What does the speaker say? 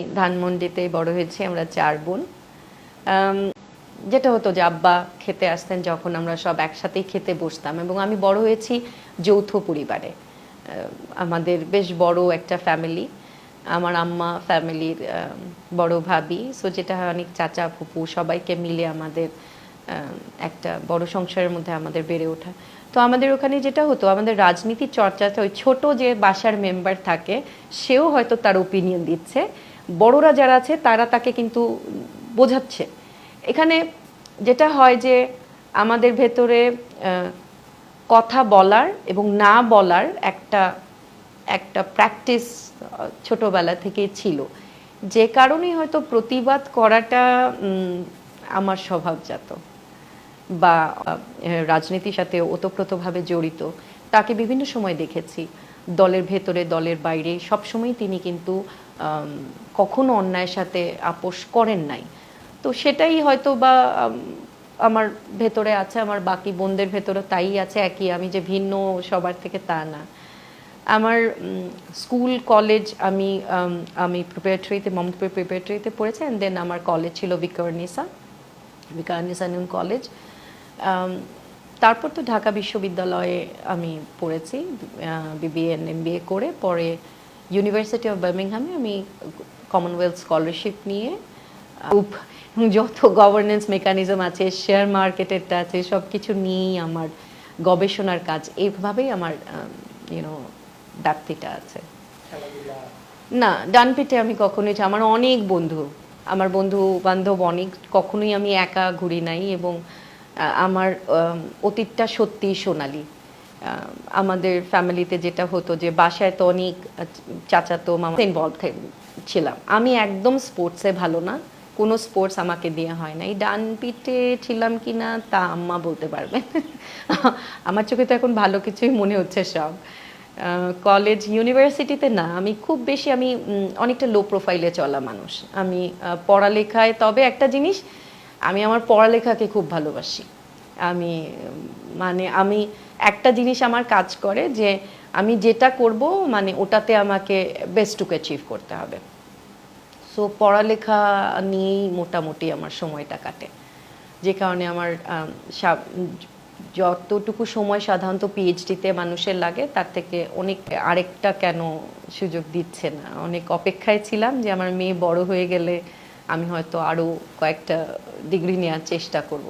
ধানমন্ডিতে বড় হয়েছি আমরা 4 বোন। যেটা হতো যে আব্বা খেতে আসতেন যখন আমরা সব একসাথেই খেতে বসতাম এবং আমি বড় হয়েছি যৌথ পরিবারে। আমাদের বেশ বড় একটা ফ্যামিলি। আমার আম্মা ফ্যামিলির বড় ভাবি। সো যেটা হয় অনেক চাচা ফুপু সবাইকে মিলে আমাদের একটা বড় সংসারের মধ্যে আমাদের বেড়ে ওঠা। তো আমাদের ওখানে যেটা হতো আমাদের রাজনীতির চর্চাটা ওই ছোট যে বাসার মেম্বার থাকে সেও হয়তো তার ওপিনিয়ন দিচ্ছে, বড়রা যারা আছে তারা তাকে কিন্তু বোঝাচ্ছে। এখানে যেটা হয় যে আমাদের ভেতরে কথা বলার এবং না বলার একটা একটা প্র্যাকটিস ছোটবেলা থেকেই ছিল, যে কারণেই হয়তো প্রতিবাদ করাটা আমার স্বভাবজাত বা রাজনীতির সাথে ওতপ্রোতভাবে জড়িত তাকে বিভিন্ন সময় দেখেছি, দলের ভেতরে দলের বাইরে সবসময় তিনি কিন্তু কখনো অন্যায়ের সাথে আপোষ করেন নাই। তো সেটাই হয়তো বা আমার ভেতরে আছে, আমার বাকি বোনদের ভেতরে তাই আছে একই, আমি যে ভিন্ন সবার থেকে তা না। আমার স্কুল কলেজ আমি আমি প্রিপারেটরিতে মমতাপুর প্রিপারেটরিতে পড়েছি, অ্যান্ড দেন আমার কলেজ ছিল বিকারুন্নিসা নূন কলেজ। তারপর তো ঢাকা বিশ্ববিদ্যালয়ে আমি পড়েছি বিবিএ এমবিএ করে, পরে ইউনিভার্সিটি অফ বার্মিংহামে আমি কমনওয়েলথ স্কলারশিপ নিয়ে যত গভর্নেন্স মেকানিজম আছে, শেয়ার মার্কেটেরটা আছে, সব কিছু নিয়েই আমার গবেষণার কাজ, এইভাবেই আমার ব্যাপ্তিটা আছে। না, ডানপিটে আমি কখনোই, আমার অনেক বন্ধু, আমার বন্ধু বান্ধব অনেক, কখনোই আমি একা ঘুরি নাই এবং আমার অতীতটা সত্যিই সোনালি। আমাদের ফ্যামিলিতে যেটা হতো যে বাসায় তো অনেক চাচাতো মামা ইনভলভ ছিলাম। আমি একদম স্পোর্টসে ভালো না, কোনো স্পোর্টস আমাকে দেওয়া হয় না। এই ডানপিটে ছিলাম কি না তা আম্মা বলতে পারবেন। আমার চোখে তো এখন ভালো কিছুই মনে হচ্ছে সব। কলেজ ইউনিভার্সিটিতে না, আমি খুব বেশি, আমি অনেকটা লো প্রোফাইলে চলা মানুষ। আমি পড়ালেখায়, তবে একটা জিনিস, আমি আমার পড়ালেখাকে খুব ভালোবাসি। আমি একটা জিনিস আমার কাজ করে যে আমি যেটা করব ওটাতে আমাকে বেস্টটুকু অ্যাচিভ করতে হবে। সো পড়ালেখা নিয়েই মোটামুটি আমার সময়টা কাটে, যে কারণে আমার যতটুকু সময় সাধারণত পিএইচডিতে মানুষের লাগে তার থেকে অনেক আরেকটা কেন সুযোগ দিচ্ছে না। অনেক অপেক্ষায় ছিলাম যে আমার মেয়ে বড় হয়ে গেলে আমি হয়তো আরও কয়েকটা ডিগ্রি নেওয়ার চেষ্টা করব।